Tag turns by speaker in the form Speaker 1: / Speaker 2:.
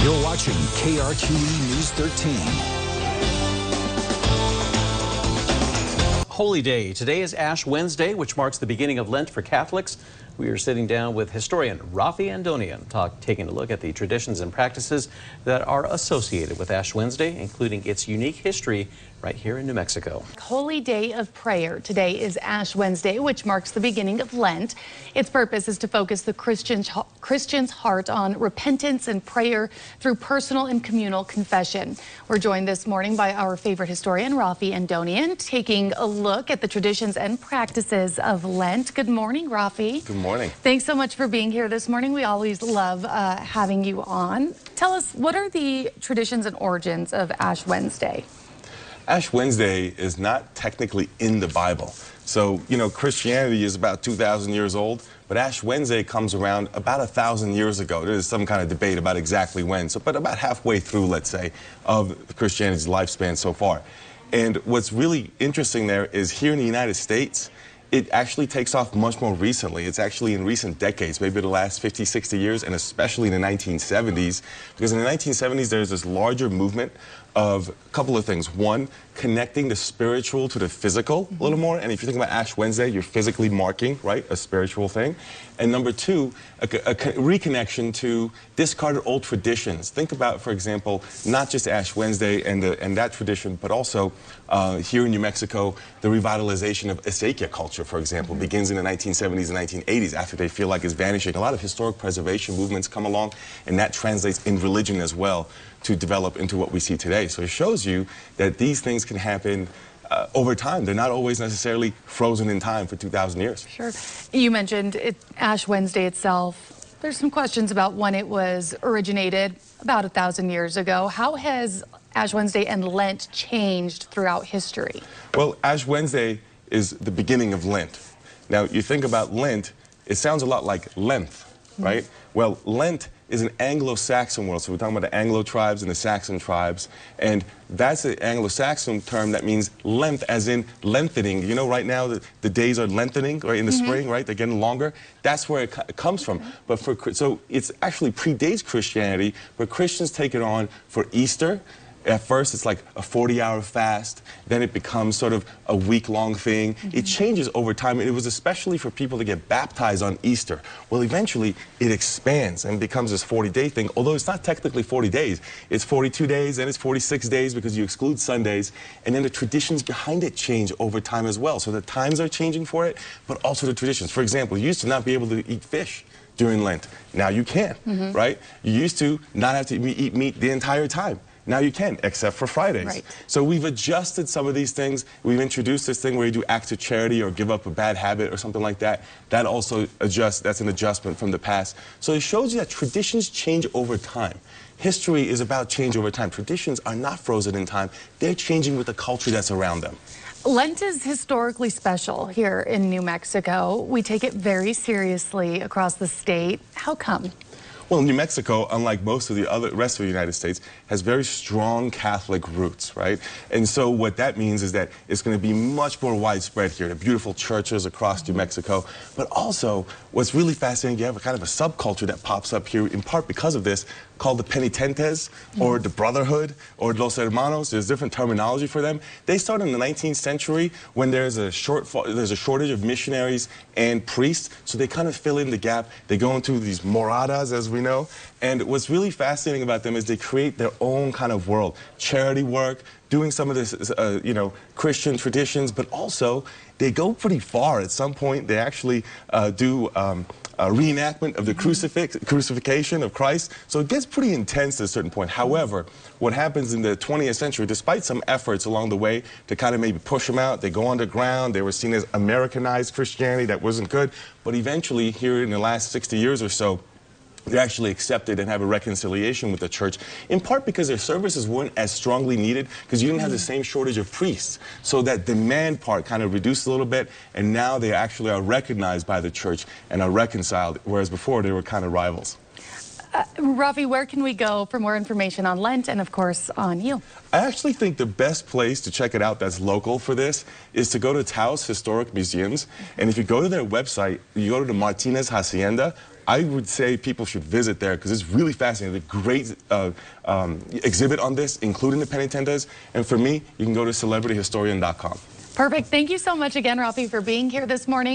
Speaker 1: You're watching KRQE News 13.
Speaker 2: Holy Day. Today is Ash Wednesday, which marks the beginning of Lent for Catholics. We are sitting down with historian Raffi Andonian, taking a look at the traditions and practices that are associated with Ash Wednesday, including its unique history right here in New Mexico.
Speaker 3: Holy Day of Prayer. Today is Ash Wednesday, which marks the beginning of Lent. Its purpose is to focus the Christian's heart on repentance and prayer through personal and communal confession. We're joined this morning by our favorite historian, Raffi Andonian, taking a look at the traditions and practices of Lent. Good morning, Raffi.
Speaker 4: Good morning.
Speaker 3: Thanks so much for being here this morning. We always love having you on. Tell us, what are the traditions and origins of Ash Wednesday?
Speaker 4: Ash Wednesday is not technically in the Bible. So, Christianity is about 2,000 years old, but Ash Wednesday comes around about 1,000 years ago. There's some kind of debate about exactly when, but about halfway through, let's say, of Christianity's lifespan so far. And what's really interesting there is here in the United States, it actually takes off much more recently. It's actually in recent decades, maybe the last 50, 60 years, and especially in the 1970s. Because in the 1970s, there's this larger movement of a couple of things. One, connecting the spiritual to the physical a little more. And if you think about Ash Wednesday, you're physically marking, right, a spiritual thing. And number two, a reconnection to discarded old traditions. Think about, for example, not just Ash Wednesday and that tradition, but also here in New Mexico, the revitalization of acequia culture, for example, begins in the 1970s and 1980s after they feel like it's vanishing. A lot of historic preservation movements come along, and that translates in religion as well to develop into what we see today. So it shows you that these things can happen over time. They're not always necessarily frozen in time for 2,000 years.
Speaker 3: Sure. You mentioned Ash Wednesday itself. There's some questions about when it was originated, about 1,000 years ago. How has Ash Wednesday and Lent changed throughout history?
Speaker 4: Well, Ash Wednesday is the beginning of Lent. Now, you think about Lent, it sounds a lot like length, right? Well, Lent is an Anglo-Saxon word, so we're talking about the Anglo tribes and the Saxon tribes, and that's an Anglo-Saxon term that means length, as in lengthening. You know, right now the days are lengthening, right, in the spring, right? They're getting longer. That's where it comes from. But so it's actually predates Christianity, but Christians take it on for Easter. At first, it's like a 40-hour fast. Then it becomes sort of a week-long thing. It changes over time. It was especially for people to get baptized on Easter. Well, eventually, it expands and becomes this 40-day thing, although it's not technically 40 days. It's 42 days, then it's 46 days because you exclude Sundays. And then the traditions behind it change over time as well. So the times are changing for it, but also the traditions. For example, you used to not be able to eat fish during Lent. Now you can, right? You used to not have to eat meat the entire time. Now you can, except for Fridays.
Speaker 3: Right.
Speaker 4: So we've adjusted some of these things. We've introduced this thing where you do acts of charity or give up a bad habit or something like that. That also adjusts, that's an adjustment from the past. So it shows you that traditions change over time. History is about change over time. Traditions are not frozen in time. They're changing with the culture that's around them.
Speaker 3: Lent is historically special here in New Mexico. We take it very seriously across the state. How come?
Speaker 4: Well, New Mexico, unlike most of the rest of the United States, has very strong Catholic roots, right? And so what that means is that it's going to be much more widespread here. The beautiful churches across New Mexico. But also, what's really fascinating, you have a kind of a subculture that pops up here, in part because of this, called the Penitentes, or the Brotherhood, or Los Hermanos. There's different terminology for them. They started in the 19th century when there's a shortage of missionaries and priests, so they kind of fill in the gap. They go into these moradas, as we know, and what's really fascinating about them is they create their own kind of world. Charity work, doing some of this, Christian traditions, but also they go pretty far. At some point, they actually do a reenactment of the crucifixion of Christ. So it gets pretty intense at a certain point. However, what happens in the 20th century, despite some efforts along the way to kind of maybe push them out, they go underground, they were seen as Americanized Christianity, that wasn't good. But eventually, here in the last 60 years or so, they're actually accepted and have a reconciliation with the church, in part because their services weren't as strongly needed because you didn't have the same shortage of priests. So that demand part kind of reduced a little bit, and now they actually are recognized by the church and are reconciled, whereas before they were kind of rivals.
Speaker 3: Raffi, where can we go for more information on Lent and, of course, on you?
Speaker 4: I actually think the best place to check it out that's local for this is to go to Taos Historic Museums. And if you go to their website, you go to the Martinez Hacienda, I would say people should visit there because it's really fascinating. There's a great exhibit on this, including the Penitentes. And for me, you can go to celebrityhistorian.com.
Speaker 3: Perfect. Thank you so much again, Raffi, for being here this morning.